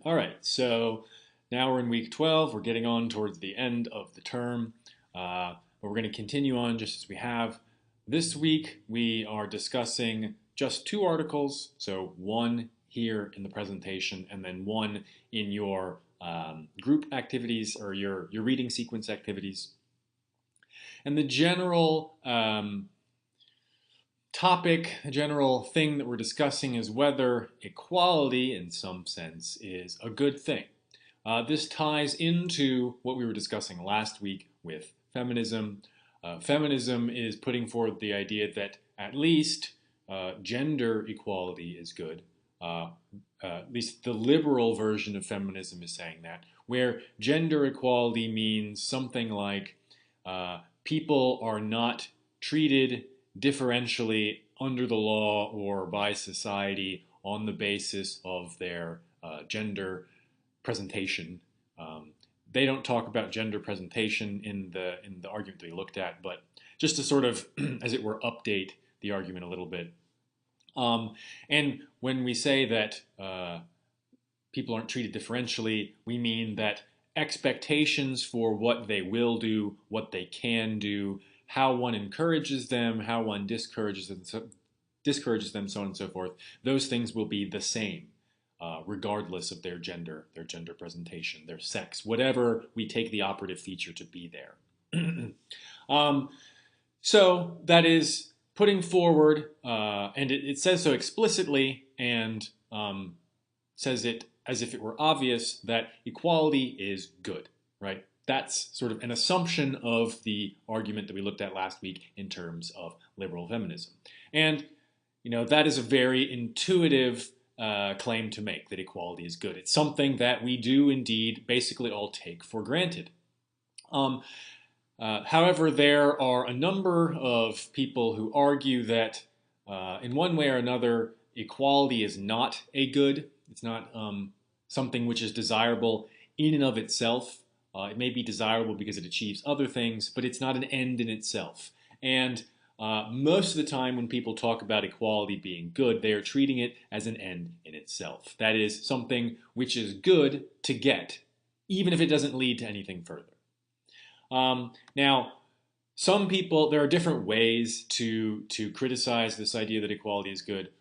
All right, so now we're in week 12. We're getting on towards the end of the term, but we're going to continue on just as we have. This week, we are discussing just two articles, so one here in the presentation and then one in your group activities or your reading sequence activities. And the general topic, a general thing that we're discussing is whether equality, in some sense, is a good thing. This ties into what we were discussing last week with feminism. Feminism is putting forward the idea that at least gender equality is good. At least the liberal version of feminism is saying that, where gender equality means something like people are not treated differentially under the law or by society on the basis of their gender presentation. They don't talk about gender presentation in the argument that we looked at, but just to sort of, as it were, update the argument a little bit. And when we say that people aren't treated differentially, we mean that expectations for what they will do, what they can do, how one encourages them, how one discourages them, so on and so forth, those things will be the same, regardless of their gender presentation, their sex, whatever we take the operative feature to be there. So that is putting forward, and it says so explicitly and says it as if it were obvious that equality is good, right? That's sort of an assumption of the argument that we looked at last week in terms of liberal feminism. And, that is a very intuitive claim to make, that equality is good. It's something that we do indeed basically all take for granted. However, there are a number of people who argue that in one way or another, equality is not a good. It's not something which is desirable in and of itself. It may be desirable because it achieves other things, but it's not an end in itself. And most of the time when people talk about equality being good, they are treating it as an end in itself. That is something which is good to get, even if it doesn't lead to anything further. Now, some people, there are different ways to criticize this idea that equality is good.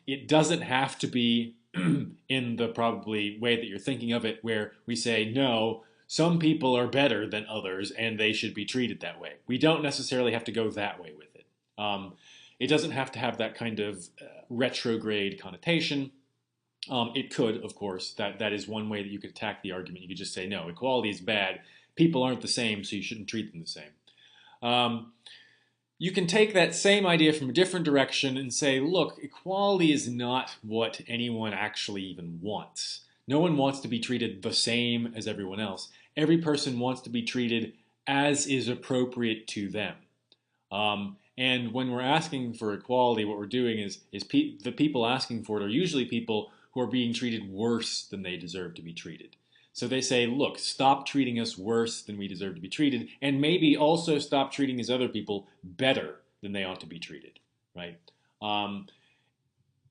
It doesn't have to be in the probably way that you're thinking of it, where we say, no, some people are better than others and they should be treated that way. We don't necessarily have to go that way with it. It doesn't have to have that kind of retrograde connotation. It could, of course. That is one way that you could attack the argument. You could just say, no, equality is bad. People aren't the same, so you shouldn't treat them the same. You can take that same idea from a different direction and say, look, equality is not what anyone actually even wants. No one wants to be treated the same as everyone else. Every person wants to be treated as is appropriate to them. And when we're asking for equality, what we're doing is the people asking for it are usually people who are being treated worse than they deserve to be treated. So they say, look, stop treating us worse than we deserve to be treated, and maybe also stop treating these other people better than they ought to be treated, right?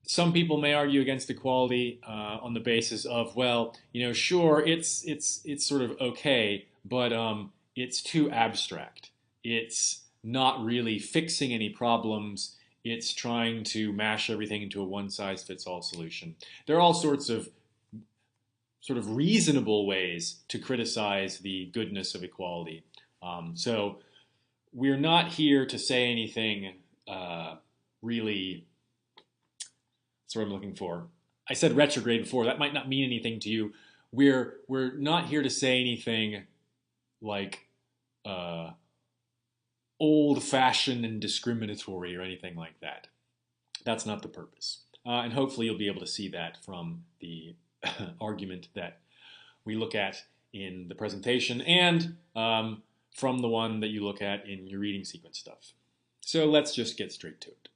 Some people may argue against equality on the basis of, well, sure, it's sort of okay, but it's too abstract. It's not really fixing any problems. It's trying to mash everything into a one-size-fits-all solution. There are all sorts of sort of reasonable ways to criticize the goodness of equality. So we're not here to say anything really, that's what I'm looking for. I said retrograde before. That might not mean anything to you. We're not here to say anything like old-fashioned and discriminatory or anything like that. That's not the purpose. And hopefully you'll be able to see that from the argument that we look at in the presentation and from the one that you look at in your reading sequence stuff. So let's just get straight to it.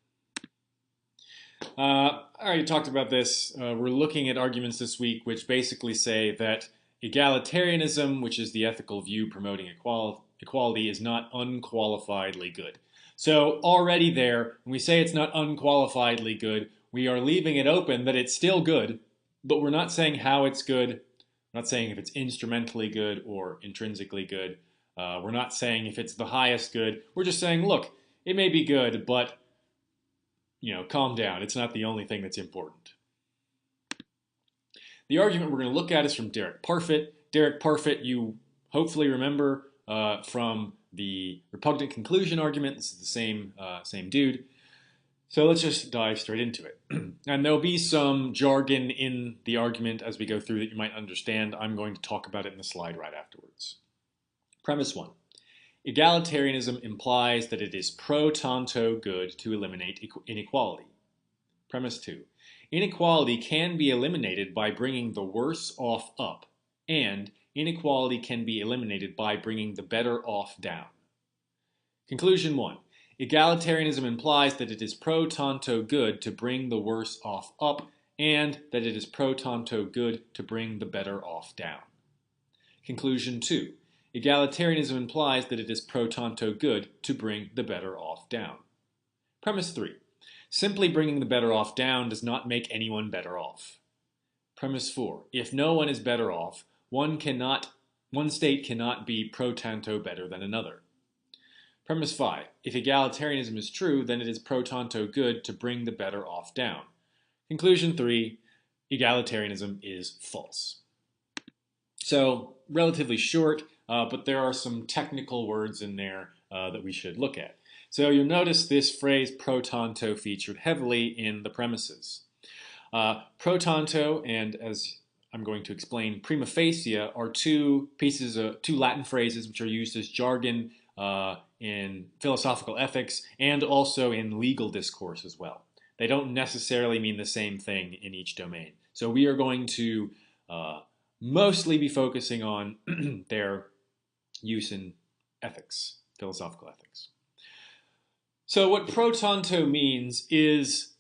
I already talked about this. We're looking at arguments this week which basically say that egalitarianism, which is the ethical view promoting equality, is not unqualifiedly good. So already there, when we say it's not unqualifiedly good, we are leaving it open that it's still good, but we're not saying how it's good. We're not saying if it's instrumentally good or intrinsically good. We're not saying if it's the highest good. We're just saying, look, it may be good, but calm down. It's not the only thing that's important. The argument we're going to look at is from Derek Parfit. Derek Parfit, you hopefully remember from the repugnant conclusion argument. This is the same dude. So let's just dive straight into it. And there'll be some jargon in the argument as we go through that you might understand. I'm going to talk about it in the slide right afterwards. Premise 1. Egalitarianism implies that it is pro tanto good to eliminate inequality. Premise 2. Inequality can be eliminated by bringing the worse off up, and inequality can be eliminated by bringing the better off down. Conclusion 1. Egalitarianism implies that it is pro tanto good to bring the worse off up, and that it is pro tanto good to bring the better off down. Conclusion 2. Egalitarianism implies that it is pro tanto good to bring the better off down. Premise 3. Simply bringing the better off down does not make anyone better off. Premise 4. If no one is better off, one state cannot be pro tanto better than another. Premise 5. If egalitarianism is true, then it is pro tanto good to bring the better off down. Conclusion 3. Egalitarianism is false. So, relatively short, but there are some technical words in there that we should look at. So you'll notice this phrase pro tanto featured heavily in the premises. Pro tanto, and as I'm going to explain, prima facie are two Latin phrases which are used as jargon in philosophical ethics and also in legal discourse as well. They don't necessarily mean the same thing in each domain. So we are going to mostly be focusing on their use in ethics, philosophical ethics. So what pro tanto means is,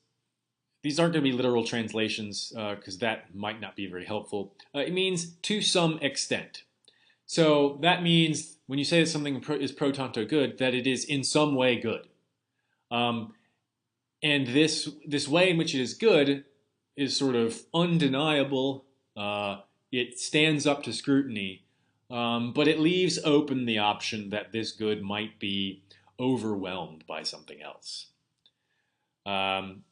these aren't going to be literal translations because that might not be very helpful. It means to some extent. So that means when you say that something is pro tanto good, that it is in some way good. And this way in which it is good is sort of undeniable. It stands up to scrutiny, but it leaves open the option that this good might be overwhelmed by something else. And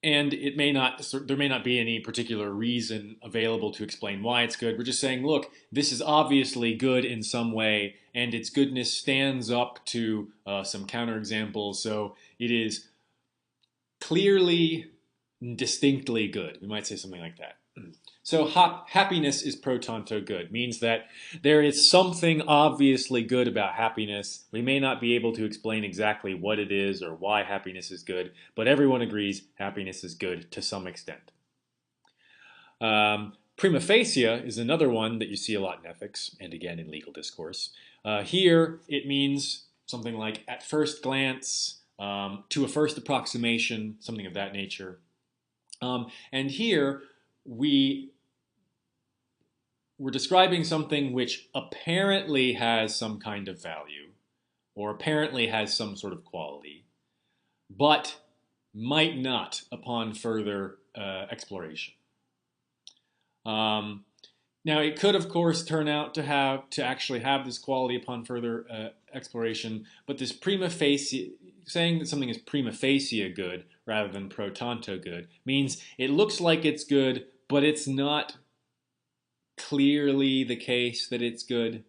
there may not be any particular reason available to explain why it's good. We're just saying, look, this is obviously good in some way, and its goodness stands up to some counterexamples, so it is clearly, distinctly good. We might say something like that. So happiness is pro tanto good, means that there is something obviously good about happiness. We may not be able to explain exactly what it is or why happiness is good, but everyone agrees happiness is good to some extent. Prima facie is another one that you see a lot in ethics and again in legal discourse. Here it means something like at first glance, to a first approximation, something of that nature. And here we're describing something which apparently has some kind of value or apparently has some sort of quality, but might not upon further exploration. Now, it could, of course, turn out to actually have this quality upon further exploration, but this prima facie, saying that something is prima facie good rather than pro tanto good, means it looks like it's good, but it's not clearly the case that it's good.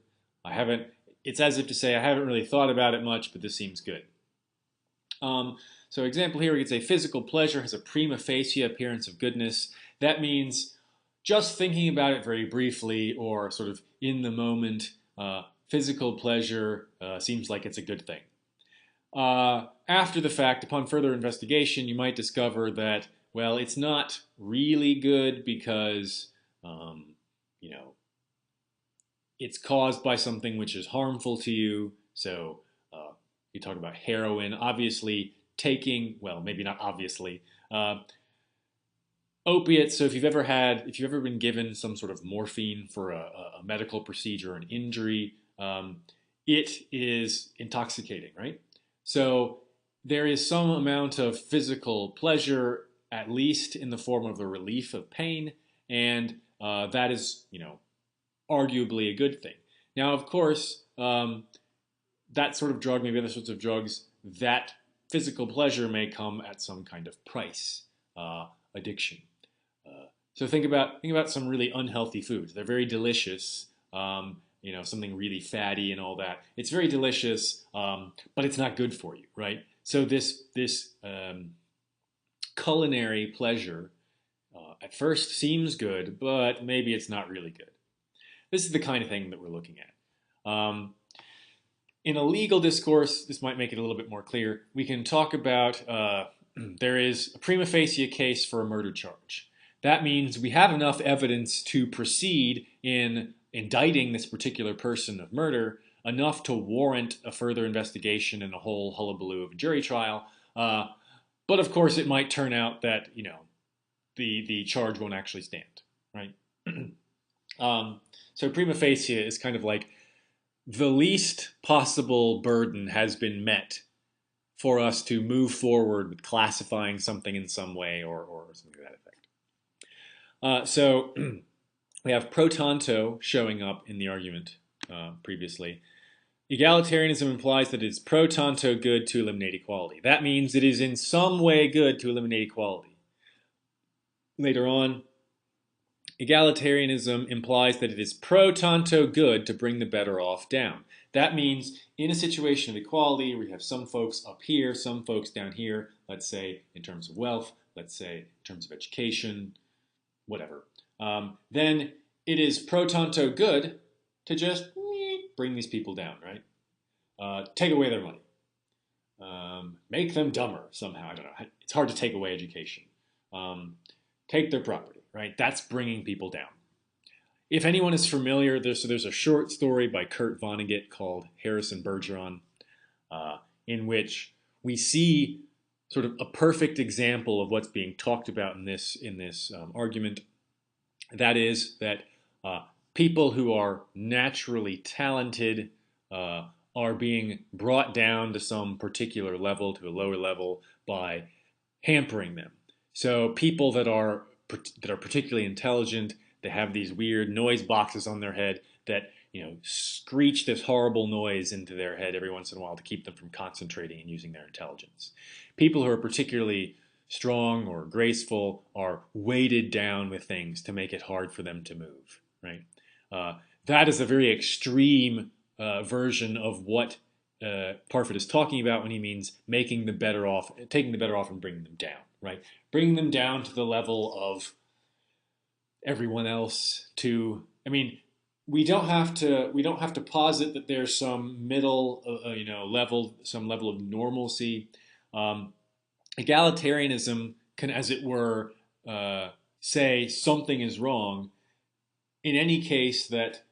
It's as if to say, I haven't really thought about it much, but this seems good. So example here, we could say physical pleasure has a prima facie appearance of goodness. That means just thinking about it very briefly or sort of in the moment, physical pleasure seems like it's a good thing. After the fact, upon further investigation, you might discover that, well, it's not really good because, it's caused by something which is harmful to you. So you talk about heroin, obviously taking, well, maybe not obviously, opiates. So if you've ever been given some sort of morphine for a medical procedure or an injury, it is intoxicating, right? So there is some amount of physical pleasure at least in the form of a relief of pain, and that is, arguably a good thing. Now, of course, that sort of drug, maybe other sorts of drugs, that physical pleasure may come at some kind of price, addiction. So think about some really unhealthy foods. They're very delicious. Something really fatty and all that. It's very delicious, but it's not good for you, right? So this culinary pleasure at first seems good, but maybe it's not really good. This is the kind of thing that we're looking at. In a legal discourse, this might make it a little bit more clear. We can talk about there is a prima facie case for a murder charge. That means we have enough evidence to proceed in indicting this particular person of murder, enough to warrant a further investigation and a whole hullabaloo of a jury trial. But of course, it might turn out that the charge won't actually stand, right? So prima facie is kind of like the least possible burden has been met for us to move forward with classifying something in some way or something to that effect. So we have pro tanto showing up in the argument previously. Egalitarianism implies that it is pro tanto good to eliminate equality. That means it is in some way good to eliminate equality. Later on, egalitarianism implies that it is pro tanto good to bring the better off down. That means in a situation of equality where you have some folks up here, some folks down here, let's say in terms of wealth, let's say in terms of education, whatever, then it is pro tanto good to just bring these people down, right? Take away their money. Make them dumber somehow. I don't know. It's hard to take away education. Take their property, right? That's bringing people down. If anyone is familiar, there's a short story by Kurt Vonnegut called Harrison Bergeron, in which we see sort of a perfect example of what's being talked about in this argument. That is that people who are naturally talented are being brought down to some particular level, to a lower level, by hampering them. So people that are particularly intelligent, they have these weird noise boxes on their head that screech this horrible noise into their head every once in a while to keep them from concentrating and using their intelligence. People who are particularly strong or graceful are weighted down with things to make it hard for them to move, right? That is a very extreme version of what Parfit is talking about when he means taking the better off and bringing them down, right? Bringing them down to the level of everyone else. We don't have to posit that there's some middle, level, some level of normalcy. Egalitarianism can, as it were, say something is wrong in any case that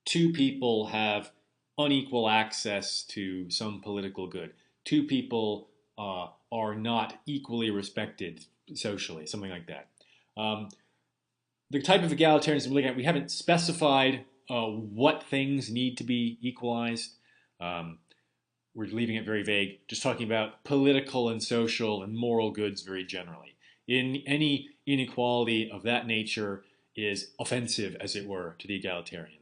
two people have unequal access to some political good. Two people are not equally respected socially, something like that. The type of egalitarianism we're looking at, we haven't specified what things need to be equalized. We're leaving it very vague, just talking about political and social and moral goods very generally. Any inequality of that nature is offensive, as it were, to the egalitarian.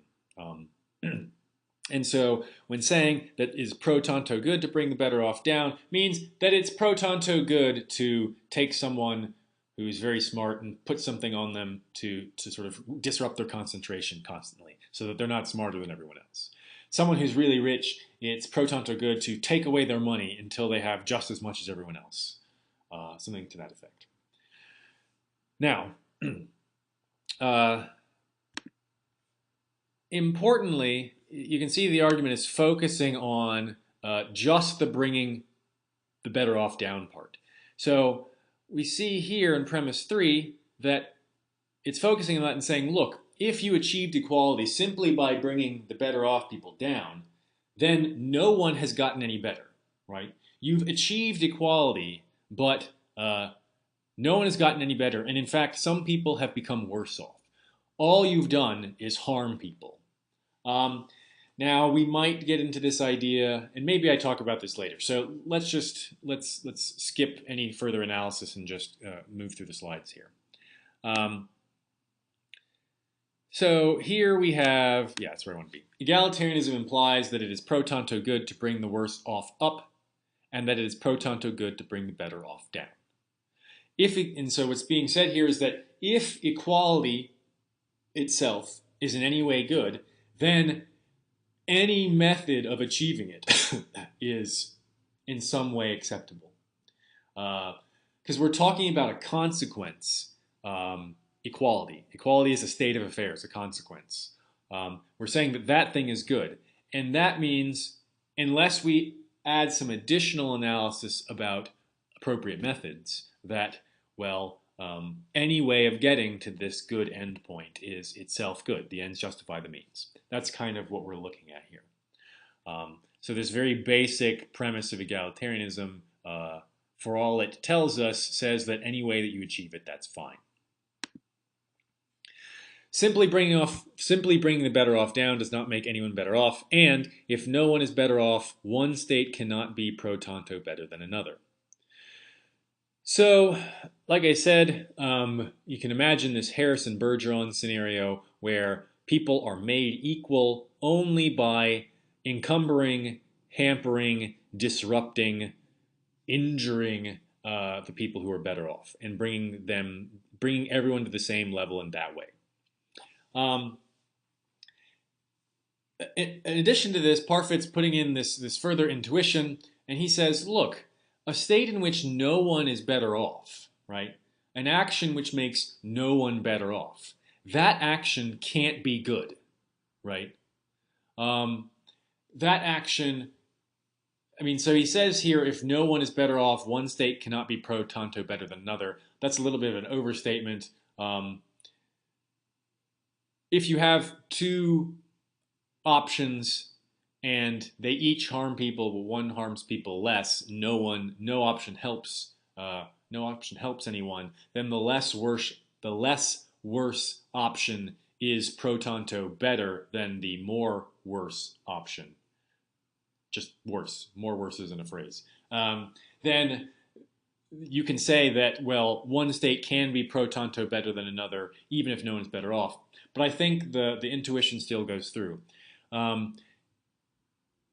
And so when saying that is pro tanto good to bring the better off down, means that it's pro tanto good to take someone who's very smart and put something on them to sort of disrupt their concentration constantly so that they're not smarter than everyone else. Someone who's really rich, it's pro tanto good to take away their money until they have just as much as everyone else. Something to that effect. Now, importantly, you can see the argument is focusing on just the bringing the better off down part. So we see here in premise 3 that it's focusing on that and saying, look, if you achieved equality simply by bringing the better off people down, then no one has gotten any better, right? You've achieved equality, but no one has gotten any better. And in fact, some people have become worse off. All you've done is harm people. Now we might get into this idea, and maybe I talk about this later. So let's skip any further analysis and just move through the slides here. Um, so here we have, yeah, that's where I want to be. Egalitarianism implies that it is pro tanto good to bring the worse off up, and that it is pro tanto good to bring the better off down. And so what's being said here is that if equality itself is in any way good, then any method of achieving it is in some way acceptable. Because we're talking about a consequence, equality. Equality is a state of affairs, a consequence. We're saying that that thing is good. And that means unless we add some additional analysis about appropriate methods, that, well, any way of getting to this good endpoint is itself good. The ends justify the means. That's kind of what we're looking at here. So this very basic premise of egalitarianism, for all it tells us, says that any way that you achieve it, that's fine. Simply bringing the better off down does not make anyone better off, and if no one is better off, one state cannot be pro tanto better than another. So, like I said, you can imagine this Harrison-Bergeron scenario where people are made equal only by encumbering, hampering, disrupting, injuring the people who are better off, and bringing everyone to the same level in that way. In addition to this, Parfit's putting in this further intuition, and he says, look, a state in which no one is better off, right? An action which makes no one better off. That action can't be good, right? That action, I mean, so he says here, if no one is better off, one state cannot be pro tanto better than another. That's a little bit of an overstatement. If you have two options and they each harm people, but one harms people less, no option helps anyone, then the less worse option is pro tanto better than the more worse option. Just worse. More worse isn't a phrase. Then you can say that, well, one state can be pro tanto better than another, even if no one's better off. But I think the intuition still goes through.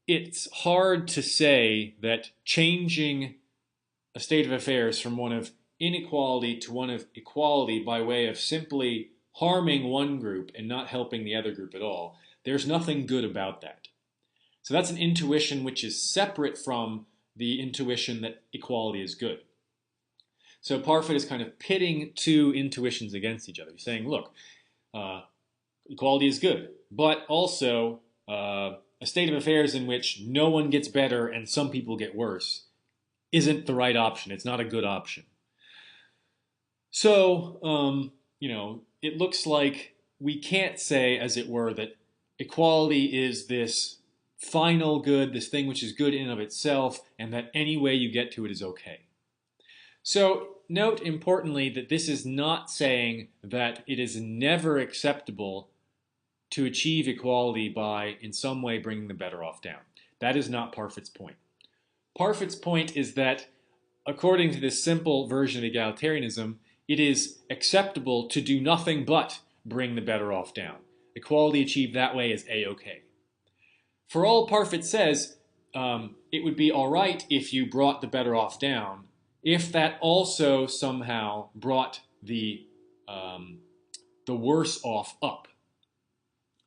It's hard to say that changing a state of affairs from one of inequality to one of equality by way of simply harming one group and not helping the other group at all, there's nothing good about that. So that's an intuition which is separate from the intuition that equality is good. So Parfit is kind of pitting two intuitions against each other. He's saying, look, equality is good, but also a state of affairs in which no one gets better and some people get worse isn't the right option. It's not a good option. So, it looks like we can't say, as it were, that equality is this final good, this thing which is good in and of itself, and that any way you get to it is okay. So note importantly that this is not saying that it is never acceptable to achieve equality by in some way bringing the better off down. That is not Parfit's point. Parfit's point is that according to this simple version of egalitarianism, it is acceptable to do nothing but bring the better off down. Equality achieved that way is A-okay. For all Parfit says, it would be all right if you brought the better off down, if that also somehow brought the worse off up.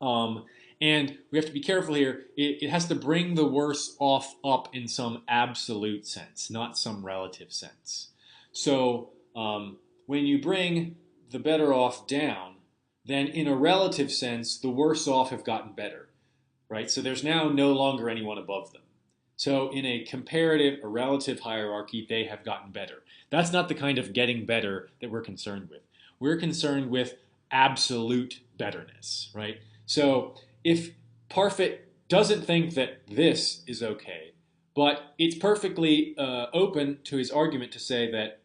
And we have to be careful here. It has to bring the worse off up in some absolute sense, not some relative sense. So when you bring the better off down, then in a relative sense, the worse off have gotten better, right? So there's now no longer anyone above them. So in a comparative, a relative hierarchy, they have gotten better. That's not the kind of getting better that we're concerned with. We're concerned with absolute betterness, right? So if Parfit doesn't think that this is okay, but it's perfectly open to his argument to say that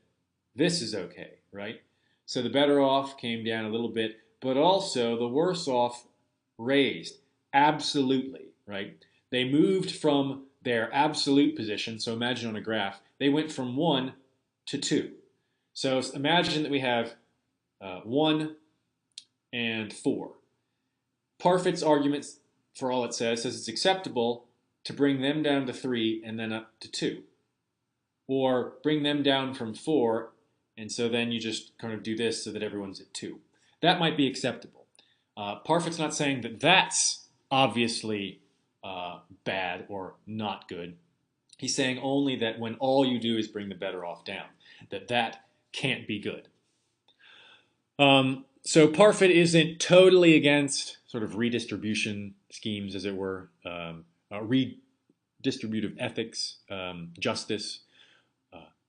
this is okay, right? So the better off came down a little bit, but also the worse off raised, absolutely, right? They moved from their absolute position, so imagine on a graph, they went from 1 to 2. So imagine that we have 1 and 4. Parfit's argument, for all it says it's acceptable to bring them down to 3 and then up to 2. Or bring them down from 4, and so then you just kind of do this so that everyone's at 2. That might be acceptable. Parfit's not saying that that's obviously bad or not good. He's saying only that when all you do is bring the better off down, that can't be good. So Parfit isn't totally against sort of redistribution schemes, as it were, redistributive ethics, justice.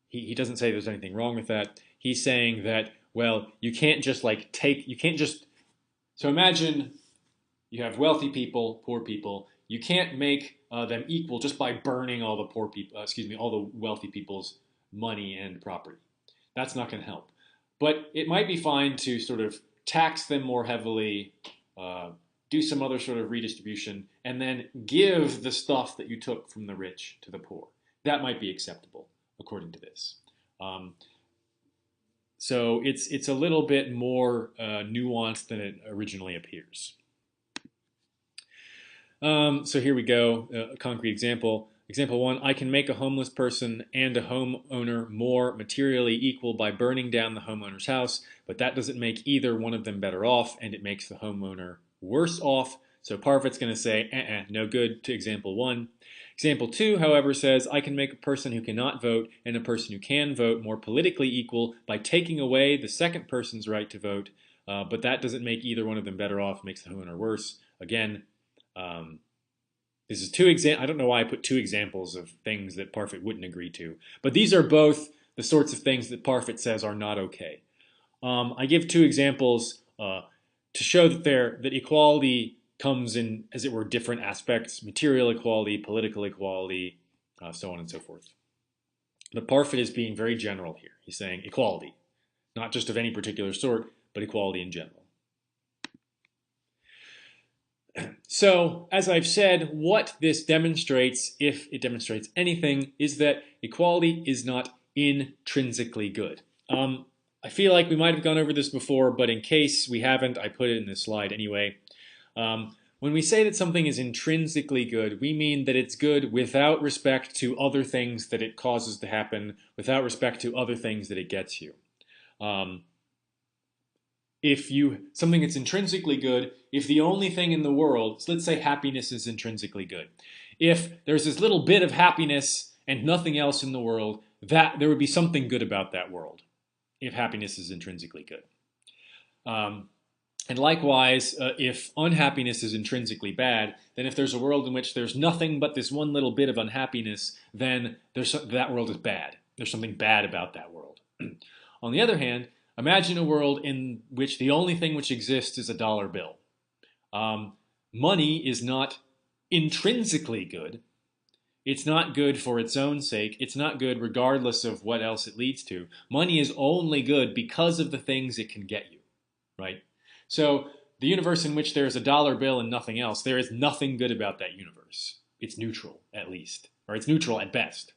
He doesn't say there's anything wrong with that. He's saying that, well, you can't just so imagine you have wealthy people, poor people. You can't make them equal just by burning all the poor people, all the wealthy people's money and property. That's not going to help. But it might be fine to sort of tax them more heavily, do some other sort of redistribution, and then give the stuff that you took from the rich to the poor. That might be acceptable, according to this. So it's a little bit more nuanced than it originally appears. So here we go, a concrete example. Example 1, I can make a homeless person and a homeowner more materially equal by burning down the homeowner's house, but that doesn't make either one of them better off, and it makes the homeowner worse off. So Parfit's going to say, no good to example 1. Example 2, however, says, I can make a person who cannot vote and a person who can vote more politically equal by taking away the second person's right to vote, but that doesn't make either one of them better off, makes the homeowner worse. Again, this is 2 examples. I don't know why I put 2 examples of things that Parfit wouldn't agree to, but these are both the sorts of things that Parfit says are not okay. I give 2 examples to show that equality comes in, as it were, different aspects: material equality, political equality, so on and so forth. But Parfit is being very general here. He's saying equality, not just of any particular sort, but equality in general. So, as I've said, what this demonstrates, if it demonstrates anything, is that equality is not intrinsically good. I feel like we might have gone over this before, but in case we haven't, I put it in this slide anyway. When we say that something is intrinsically good, we mean that it's good without respect to other things that it causes to happen, without respect to other things that it gets you. Something that's intrinsically good, if the only thing in the world, so let's say happiness is intrinsically good. If there's this little bit of happiness and nothing else in the world, there would be something good about that world, if happiness is intrinsically good. And likewise, if unhappiness is intrinsically bad, then if there's a world in which there's nothing but this one little bit of unhappiness, then that world is bad. There's something bad about that world. On the other hand, imagine a world in which the only thing which exists is a dollar bill. Money is not intrinsically good. It's not good for its own sake. It's not good regardless of what else it leads to. Money is only good because of the things it can get you, right? So the universe in which there is a dollar bill and nothing else, there is nothing good about that universe. It's neutral, at least, or it's neutral at best.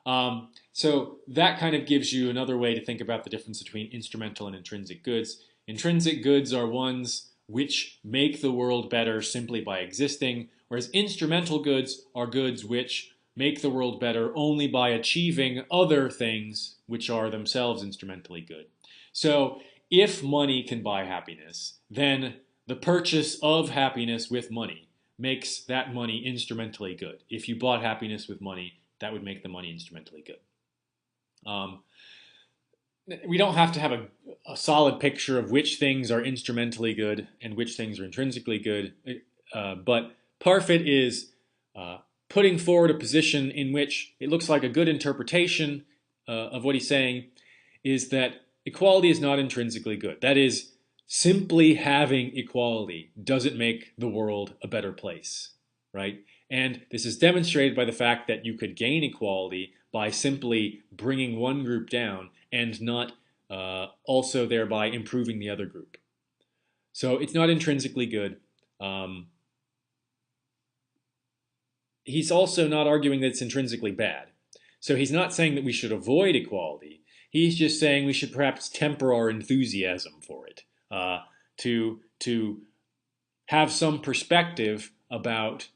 So that kind of gives you another way to think about the difference between instrumental and intrinsic goods. Intrinsic goods are ones which make the world better simply by existing, whereas instrumental goods are goods which make the world better only by achieving other things which are themselves instrumentally good. So if money can buy happiness, then the purchase of happiness with money makes that money instrumentally good. If you bought happiness with money, that would make the money instrumentally good. We don't have to have a solid picture of which things are instrumentally good and which things are intrinsically good, but Parfit is putting forward a position in which it looks like a good interpretation of what he's saying is that equality is not intrinsically good. That is, simply having equality doesn't make the world a better place, right? And this is demonstrated by the fact that you could gain equality by simply bringing one group down and not also thereby improving the other group. So it's not intrinsically good. he's also not arguing that it's intrinsically bad. So he's not saying that we should avoid equality. He's just saying we should perhaps temper our enthusiasm for it, to have some perspective about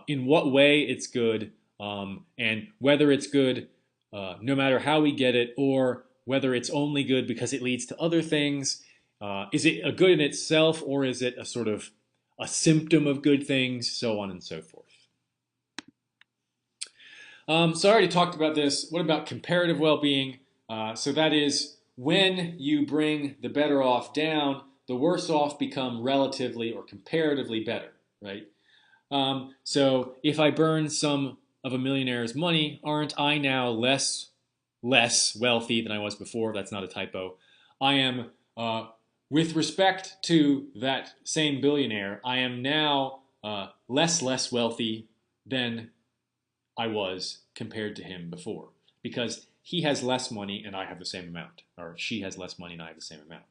in what way it's good, and whether it's good no matter how we get it, or whether it's only good because it leads to other things. Is it a good in itself, or is it a sort of a symptom of good things, so on and so forth. So I already talked about this. What about comparative well-being? So that is when you bring the better off down, the worse off become relatively or comparatively better, right? So if I burn some of a millionaire's money, aren't I now less wealthy than I was before? That's not a typo. I am, with respect to that same billionaire, I am now less wealthy than I was compared to him before, because he has less money and I have the same amount, or she has less money and I have the same amount.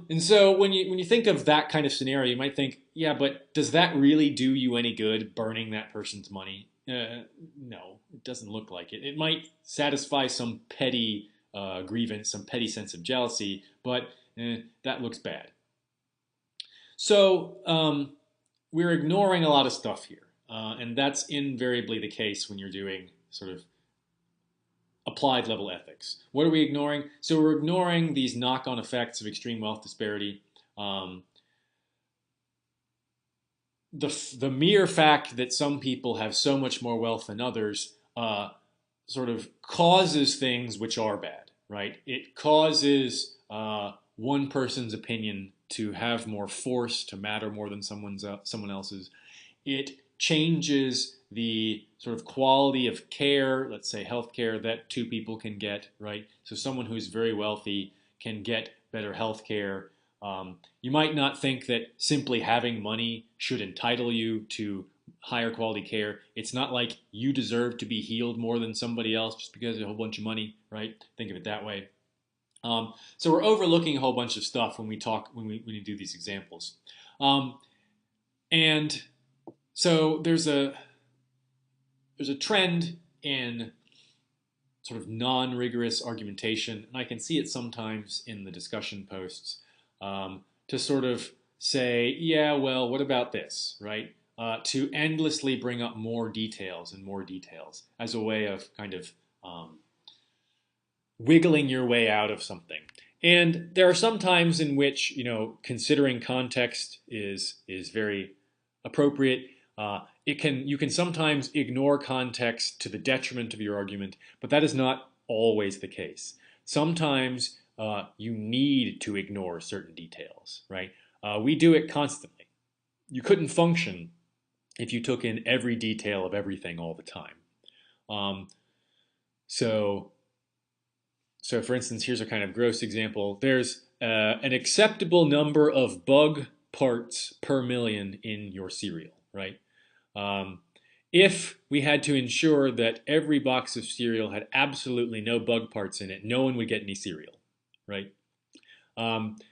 And so when you think of that kind of scenario, you might think, yeah, but does that really do you any good, burning that person's money? No, it doesn't look like it. It might satisfy some petty grievance, some petty sense of jealousy, but that looks bad. So we're ignoring a lot of stuff here. And that's invariably the case when you're doing sort of applied level ethics. What are we ignoring? So we're ignoring these knock-on effects of extreme wealth disparity. The mere fact that some people have so much more wealth than others sort of causes things which are bad, right? It causes one person's opinion to have more force, to matter more than someone else's. It changes the sort of quality of care, let's say healthcare, that two people can get, right? So someone who's very wealthy can get better healthcare. You might not think that simply having money should entitle you to higher quality care. It's not like you deserve to be healed more than somebody else just because of a whole bunch of money, right? Think of it that way. So we're overlooking a whole bunch of stuff when we do these examples. And so there's a trend in sort of non-rigorous argumentation, and I can see it sometimes in the discussion posts, to sort of say, yeah, well, what about this, right? To endlessly bring up more details and more details as a way of kind of wiggling your way out of something. And there are some times in which, considering context is very appropriate. You can sometimes ignore context to the detriment of your argument, but that is not always the case. Sometimes you need to ignore certain details, right? We do it constantly. You couldn't function if you took in every detail of everything all the time. So for instance, here's a kind of gross example. There's an acceptable number of bug parts per million in your cereal, right? If we had to ensure that every box of cereal had absolutely no bug parts in it, no one would get any cereal, right?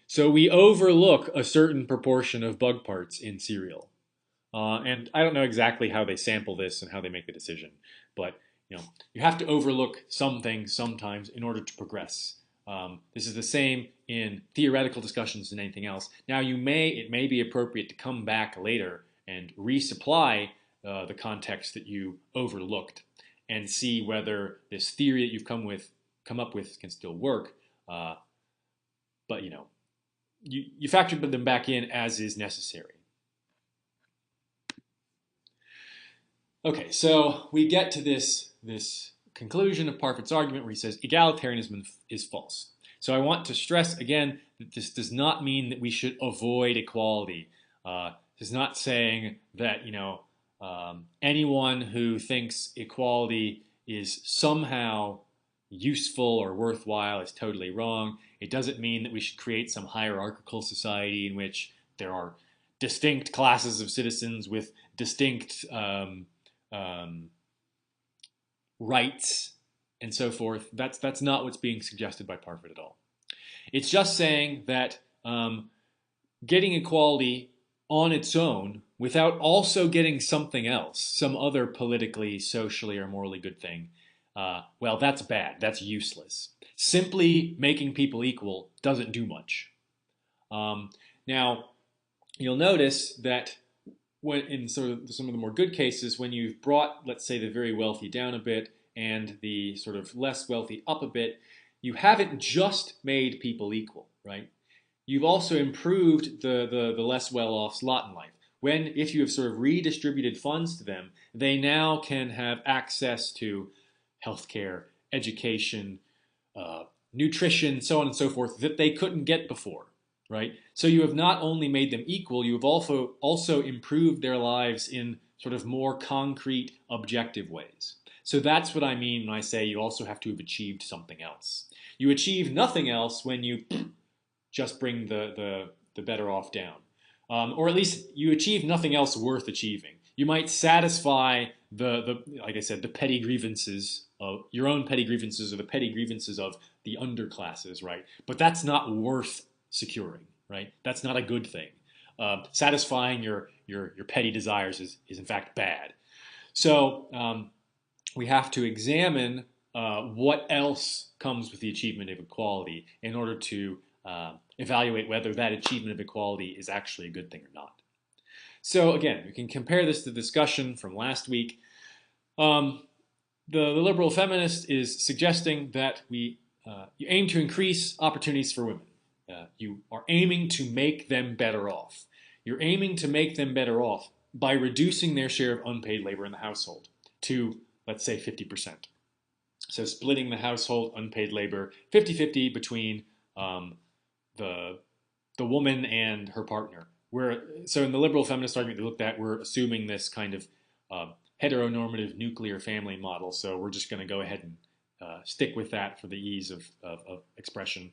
So we overlook a certain proportion of bug parts in cereal. And I don't know exactly how they sample this and how they make the decision, but you have to overlook some things sometimes in order to progress. This is the same in theoretical discussions and anything else. Now it may be appropriate to come back later and resupply the context that you overlooked and see whether this theory that you've come up with can still work. But you factor them back in as is necessary. Okay, so we get to this conclusion of Parfit's argument where he says egalitarianism is false. So I want to stress again that this does not mean that we should avoid equality. It's not saying that anyone who thinks equality is somehow useful or worthwhile is totally wrong. It doesn't mean that we should create some hierarchical society in which there are distinct classes of citizens with distinct rights and so forth. That's not what's being suggested by Parfit at all. It's just saying that getting equality on its own without also getting something else, some other politically, socially, or morally good thing, well, that's bad. That's useless. Simply making people equal doesn't do much. Um, Now, you'll notice that when in sort of some of the more good cases, when you've brought, let's say, the very wealthy down a bit and the sort of less wealthy up a bit, you haven't just made people equal, right? You've also improved the less well-off's lot in life. When, if you have sort of redistributed funds to them, they now can have access to healthcare, education, nutrition, so on and so forth, that they couldn't get before, right? So you have not only made them equal, you have also improved their lives in sort of more concrete, objective ways. So that's what I mean when I say you also have to have achieved something else. You achieve nothing else when you just bring the better off down. Or at least you achieve nothing else worth achieving. You might satisfy like I said, the petty grievances of your own petty grievances or the petty grievances of the underclasses, right? But that's not worth securing, right? That's not a good thing. Satisfying your petty desires is in fact bad. So we have to examine what else comes with the achievement of equality in order to evaluate whether that achievement of equality is actually a good thing or not. So again, we can compare this to the discussion from last week. The liberal feminist is suggesting that you aim to increase opportunities for women. You are aiming to make them better off. You're aiming to make them better off by reducing their share of unpaid labor in the household to, let's say, 50%. So splitting the household unpaid labor 50-50 between the woman and her partner. So in the liberal feminist argument they looked at, we're assuming this kind of heteronormative nuclear family model. So we're just going to go ahead and stick with that for the ease of expression.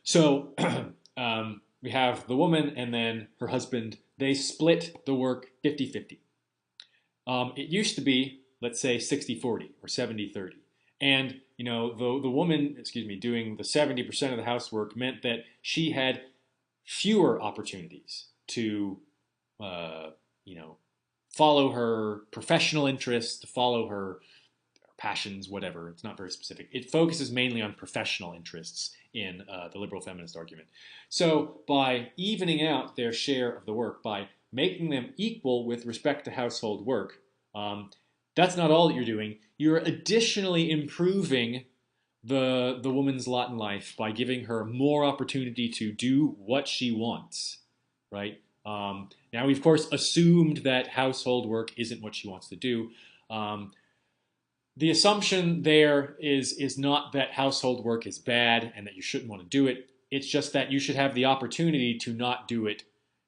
So we have the woman and then her husband. They split the work 50-50. It used to be, let's say, 60-40 or 70-30. And the woman, doing the 70% of the housework meant that she had fewer opportunities to, follow her professional interests, to follow her passions, whatever. It's not very specific. It focuses mainly on professional interests in the liberal feminist argument. So by evening out their share of the work, by making them equal with respect to household work, that's not all that you're doing. You're additionally improving the woman's lot in life by giving her more opportunity to do what she wants, right? Now, we, of course, assumed that household work isn't what she wants to do. The assumption there is not that household work is bad and that you shouldn't want to do it. It's just that you should have the opportunity to not do it,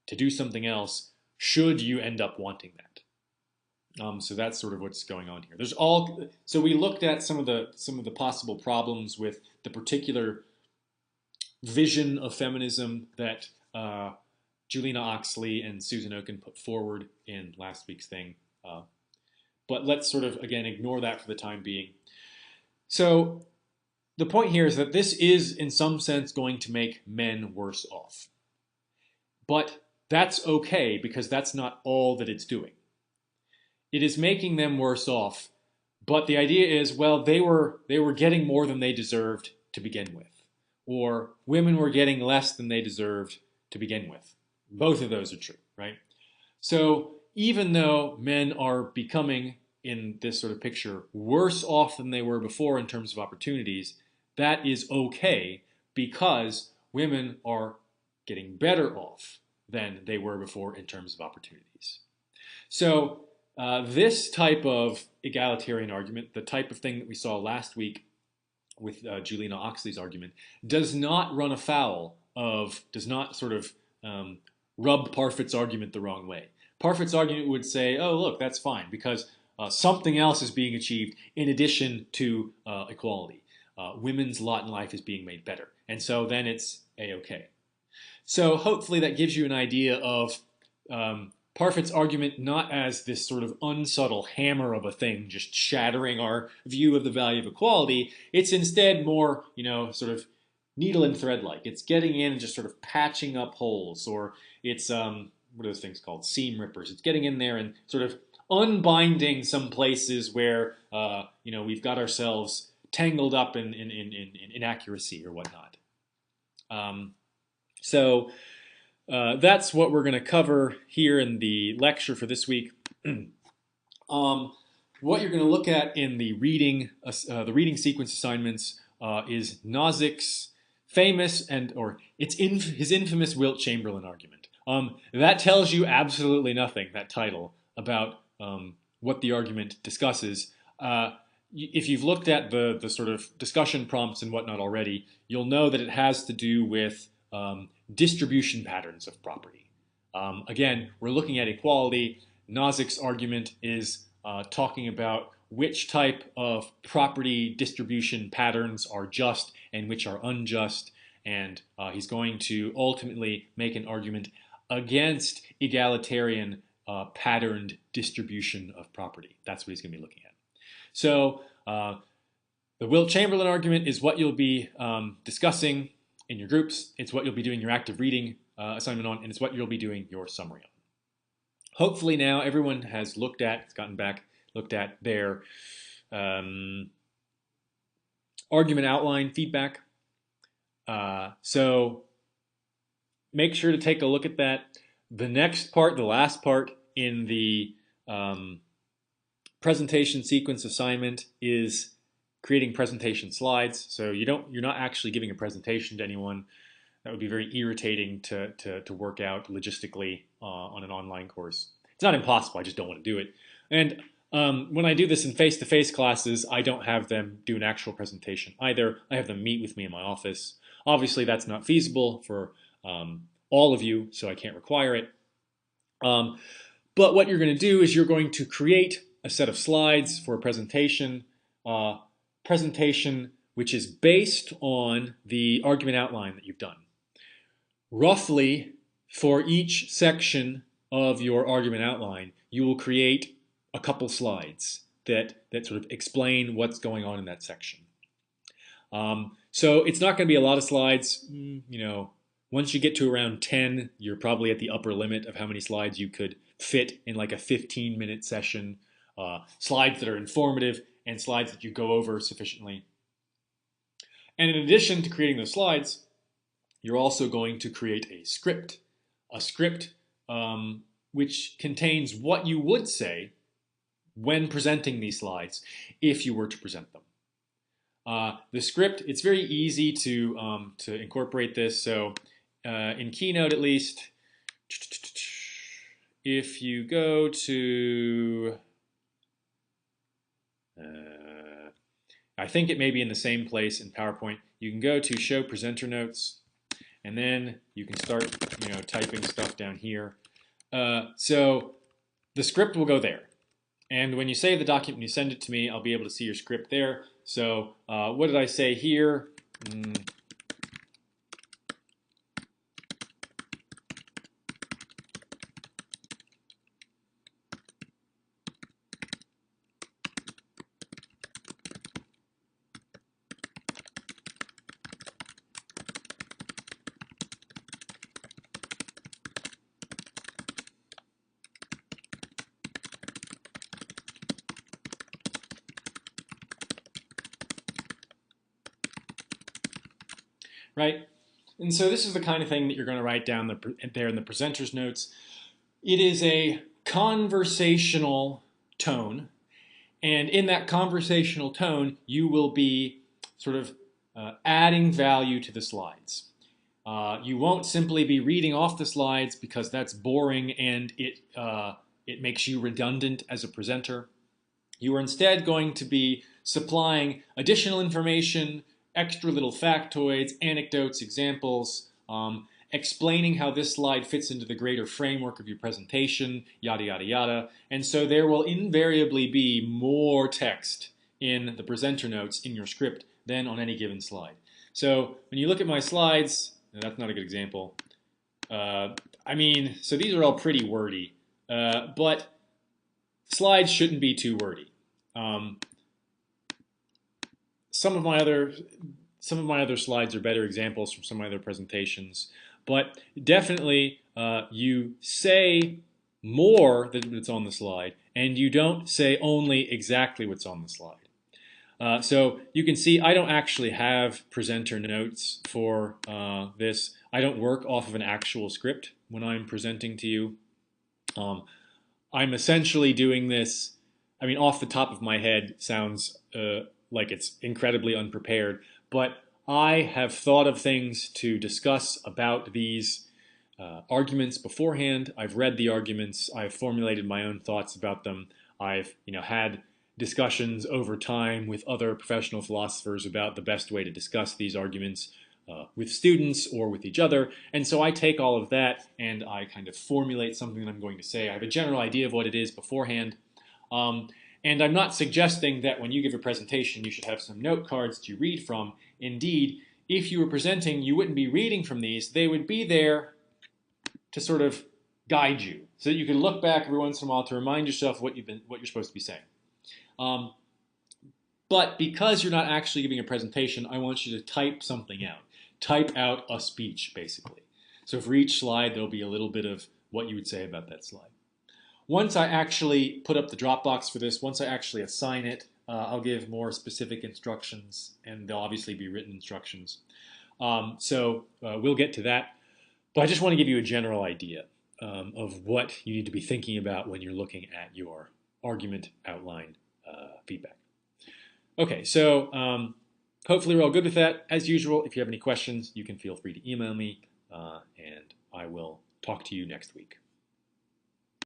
to do something else, should you end up wanting that. So that's sort of what's going on here. So we looked at some of the possible problems with the particular vision of feminism that Julina Oxley and Susan Oken put forward in last week's thing. But let's sort of, again, ignore that for the time being. So the point here is that this is, in some sense, going to make men worse off. But that's okay, because that's not all that it's doing. It is making them worse off, but the idea is, well, they were getting more than they deserved to begin with. Or women were getting less than they deserved to begin with. Both of those are true, right? So even though men are becoming, in this sort of picture, worse off than they were before in terms of opportunities, that is okay because women are getting better off than they were before in terms of opportunities. So this type of egalitarian argument, the type of thing that we saw last week with Julina Oxley's argument, does not run afoul of, does not sort of rub Parfit's argument the wrong way. Parfit's argument would say, oh, look, that's fine, because something else is being achieved in addition to equality. Women's lot in life is being made better. And so then it's A-okay. So hopefully that gives you an idea of Parfit's argument not as this sort of unsubtle hammer of a thing just shattering our view of the value of equality. It's instead more, sort of needle and thread like. It's getting in and just sort of patching up holes, or it's what are those things called? Seam rippers. It's getting in there and sort of unbinding some places where we've got ourselves tangled up in inaccuracy or whatnot. So that's what we're going to cover here in the lecture for this week. What you're going to look at in the reading sequence assignments is Nozick's famous his infamous Wilt Chamberlain argument. That tells you absolutely nothing, that title, about what the argument discusses. If you've looked at the sort of discussion prompts and whatnot already, you'll know that it has to do with distribution patterns of property. Again, we're looking at equality. Nozick's argument is talking about which type of property distribution patterns are just and which are unjust, and he's going to ultimately make an argument against egalitarian patterned distribution of property. That's what he's going to be looking at. So the Wilt Chamberlain argument is what you'll be discussing in your groups. It's what you'll be doing your active reading assignment on, and it's what you'll be doing your summary on. Hopefully now everyone has looked at their argument outline feedback. So make sure to take a look at that. The next part, the last part in the presentation sequence assignment is creating presentation slides. So you're not actually giving a presentation to anyone. That would be very irritating to work out logistically on an online course. It's not impossible, I just don't want to do it. And when I do this in face-to-face classes, I don't have them do an actual presentation either. I have them meet with me in my office. Obviously, that's not feasible for all of you, so I can't require it. But what you're going to do is you're going to create a set of slides for a presentation which is based on the argument outline that you've done. Roughly, for each section of your argument outline, you will create a couple slides that sort of explain what's going on in that section. So it's not going to be a lot of slides. Once you get to around 10, you're probably at the upper limit of how many slides you could fit in like a 15-minute session. Slides that are informative and slides that you go over sufficiently. And in addition to creating those slides, you're also going to create a script which contains what you would say when presenting these slides if you were to present them. The script, it's very easy to incorporate this. So in Keynote at least, if you go to, I think it may be in the same place in PowerPoint, you can go to Show Presenter Notes, and then you can start typing stuff down here. So the script will go there. And when you save the document, you send it to me, I'll be able to see your script there. So what did I say here? Right? And so this is the kind of thing that you're going to write down there in the presenter's notes. It is a conversational tone, and in that conversational tone, you will be sort of adding value to the slides. You won't simply be reading off the slides because that's boring and it makes you redundant as a presenter. You are instead going to be supplying additional information, extra little factoids, anecdotes, examples, explaining how this slide fits into the greater framework of your presentation, yada, yada, yada. And so there will invariably be more text in the presenter notes in your script than on any given slide. So when you look at my slides, that's not a good example. So these are all pretty wordy, but slides shouldn't be too wordy. Some of my other slides are better examples from some of my other presentations. But definitely you say more than what's on the slide, and you don't say only exactly what's on the slide. So you can see I don't actually have presenter notes for this. I don't work off of an actual script when I'm presenting to you. I'm essentially doing this, I mean, off the top of my head sounds like it's incredibly unprepared, but I have thought of things to discuss about these arguments beforehand. I've read the arguments. I've formulated my own thoughts about them. I've had discussions over time with other professional philosophers about the best way to discuss these arguments with students or with each other. And so I take all of that and I kind of formulate something that I'm going to say. I have a general idea of what it is beforehand. Um, and I'm not suggesting that when you give a presentation, you should have some note cards to read from. Indeed, if you were presenting, you wouldn't be reading from these. They would be there to sort of guide you so that you can look back every once in a while to remind yourself what you're supposed to be saying. But because you're not actually giving a presentation, I want you to type something out. Type out a speech, basically. So for each slide, there'll be a little bit of what you would say about that slide. Once I actually put up the Dropbox for this, once I actually assign it, I'll give more specific instructions, and there'll obviously be written instructions. So we'll get to that. But I just want to give you a general idea of what you need to be thinking about when you're looking at your argument outline feedback. Okay, so hopefully we're all good with that. As usual, if you have any questions, you can feel free to email me, and I will talk to you next week.